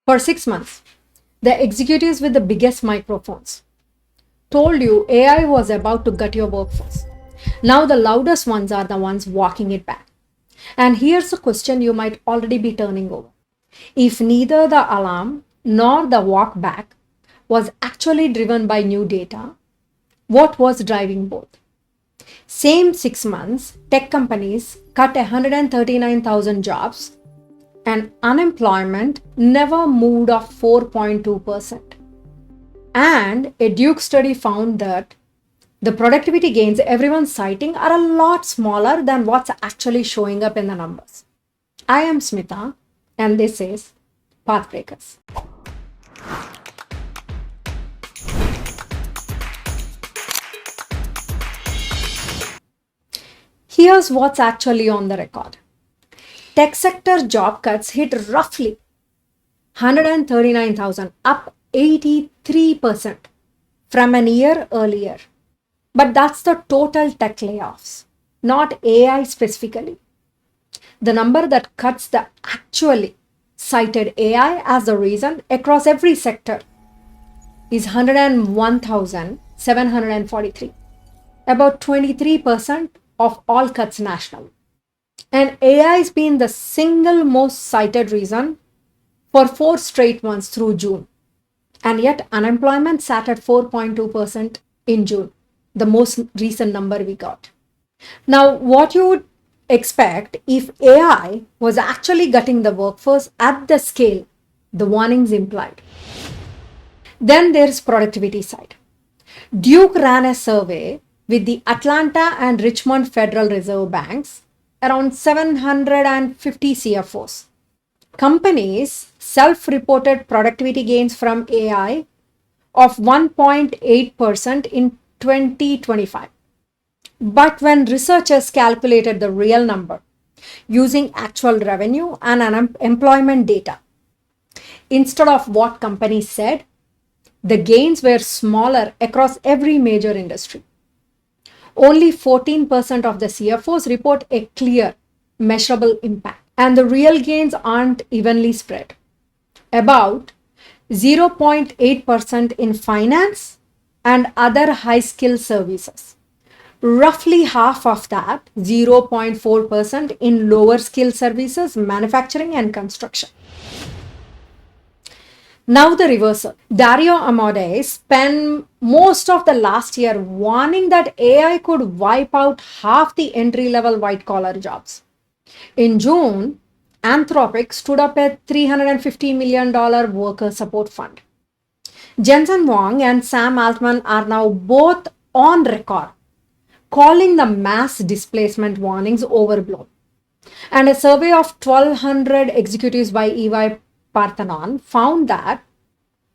For 6 months, the executives with the biggest microphones told you AI was about to gut your workforce. Now the loudest ones are the ones walking it back. And here's a question you might already be turning over. If neither the alarm nor the walk back was actually driven by new data, what was driving both? Same 6 months, tech companies cut 139,000 jobs and unemployment never moved off 4.2%. And a Duke study found that the productivity gains everyone's citing are a lot smaller than what's actually showing up in the numbers. I am Smita, and this is Pathmakers. Here's what's actually on the record. Tech sector job cuts hit roughly 139,000, up 83% from an year earlier. But that's the total tech layoffs, not AI specifically. The number that cuts the actually cited AI as the reason across every sector is 101,743, about 23% of all cuts nationally. And AI has been the single most cited reason for 4 straight months through June. And yet unemployment sat at 4.2% in June, the most recent number we got. Now, what you would expect if AI was actually gutting the workforce at the scale the warnings implied? Then there's productivity side. Duke ran a survey with the Atlanta and Richmond Federal Reserve Banks, around 750 CFOs. Companies self-reported productivity gains from AI of 1.8% in 2025. But when researchers calculated the real number using actual revenue and unemployment data, instead of what companies said, the gains were smaller across every major industry. Only 14% of the CFOs report a clear, measurable impact, and the real gains aren't evenly spread. About 0.8% in finance and other high-skill services. Roughly half of that, 0.4%, in lower-skill services, manufacturing and construction. Now the reversal. Dario Amodei spent most of the last year warning that AI could wipe out half the entry-level white-collar jobs. In June, Anthropic stood up a $350 million worker support fund. Jensen Huang and Sam Altman are now both on record calling the mass displacement warnings overblown. And a survey of 1,200 executives by EY Parthenon found that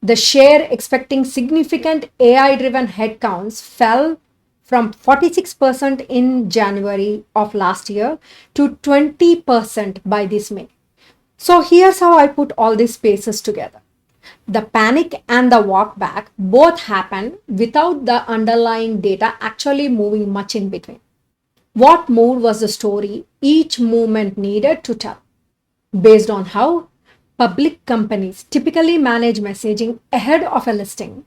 the share expecting significant AI-driven headcounts fell from 46% in January of last year to 20% by this May. So here's how I put all these spaces together. The panic and the walk back both happened without the underlying data actually moving much in between. What moved was the story each movement needed to tell, based on how public companies typically manage messaging ahead of a listing.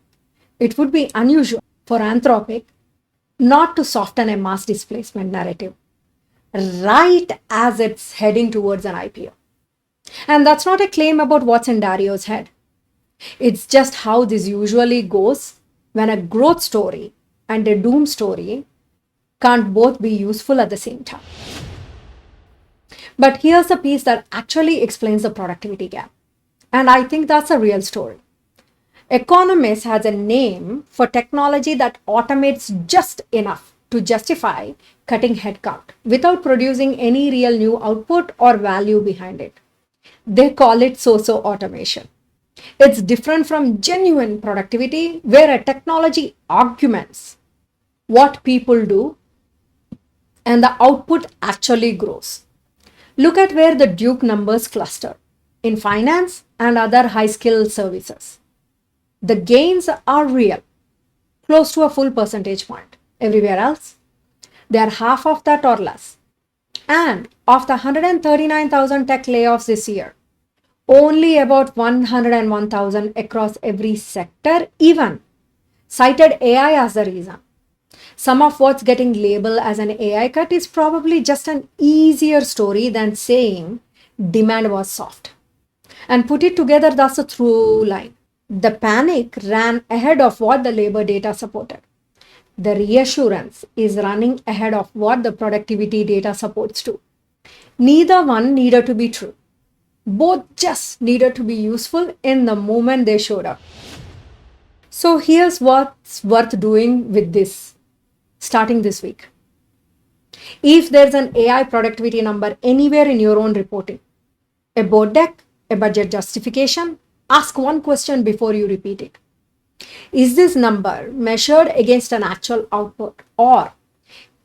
It would be unusual for Anthropic not to soften a mass displacement narrative right as it's heading towards an IPO. And that's not a claim about what's in Dario's head. It's just how this usually goes when a growth story and a doom story can't both be useful at the same time. But here's a piece that actually explains the productivity gap. And I think that's a real story. Economist has a name for technology that automates just enough to justify cutting headcount without producing any real new output or value behind it. They call it so-so automation. It's different from genuine productivity, where a technology augments what people do and the output actually grows. Look at where the Duke numbers cluster: in finance and other high-skill services. The gains are real, close to a full percentage point. Everywhere else, they are half of that or less. And of the 139,000 tech layoffs this year, Only about 101,000 across every sector even cited AI as the reason. Some of what's getting labeled as an AI cut is probably just an easier story than saying demand was soft. And put it together, that's a through line. The panic ran ahead of what the labor data supported. The reassurance is running ahead of what the productivity data supports too. Neither one needed to be true. Both just needed to be useful in the moment they showed up. So here's what's worth doing with this starting this week. If there's an AI productivity number anywhere in your own reporting, a board deck, a budget justification, ask one question before you repeat it. Is this number measured against an actual output, or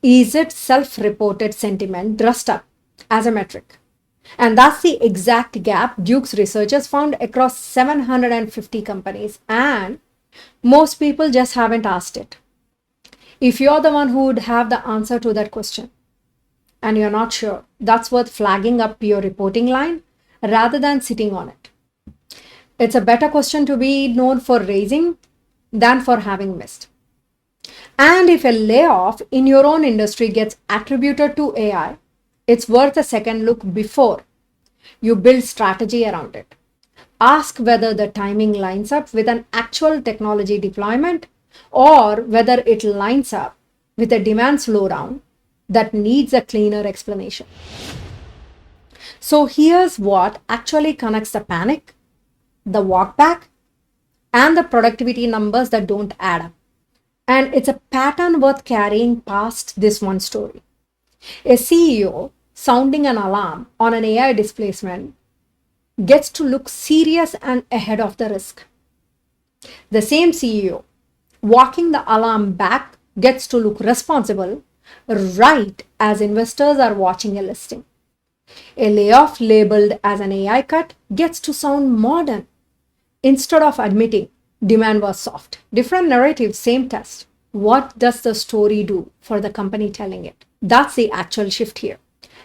is it self-reported sentiment dressed up as a metric? And that's the exact gap Duke's researchers found across 750 companies, and most people just haven't asked it. If you're the one who would have the answer to that question and you're not sure, that's worth flagging up your reporting line rather than sitting on it. It's a better question to be known for raising than for having missed. And if a layoff in your own industry gets attributed to AI, it's worth a second look before you build strategy around it. Ask whether the timing lines up with an actual technology deployment or whether it lines up with a demand slowdown that needs a cleaner explanation. So here's what actually connects the panic, the walkback, and the productivity numbers that don't add up. And it's a pattern worth carrying past this one story. A CEO sounding an alarm on an AI displacement gets to look serious and ahead of the risk. The same CEO walking the alarm back gets to look responsible right as investors are watching a listing. A layoff labeled as an AI cut gets to sound modern instead of admitting demand was soft. Different narrative, same test. What does the story do for the company telling it? That's the actual shift here.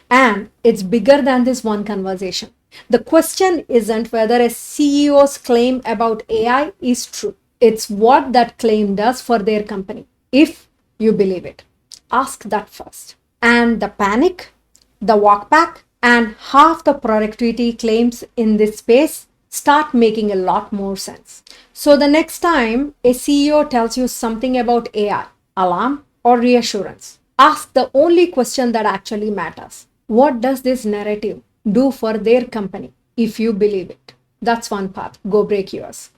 And it's bigger than this one conversation. The question isn't whether a CEO's claim about AI is true. It's what that claim does for their company, if you believe it. Ask that first. And the panic, the walkback, and half the productivity claims in this space start making a lot more sense. So the next time a CEO tells you something about AI, alarm or reassurance, ask the only question that actually matters. What does this narrative do for their company if you believe it? That's one path. Go break yours.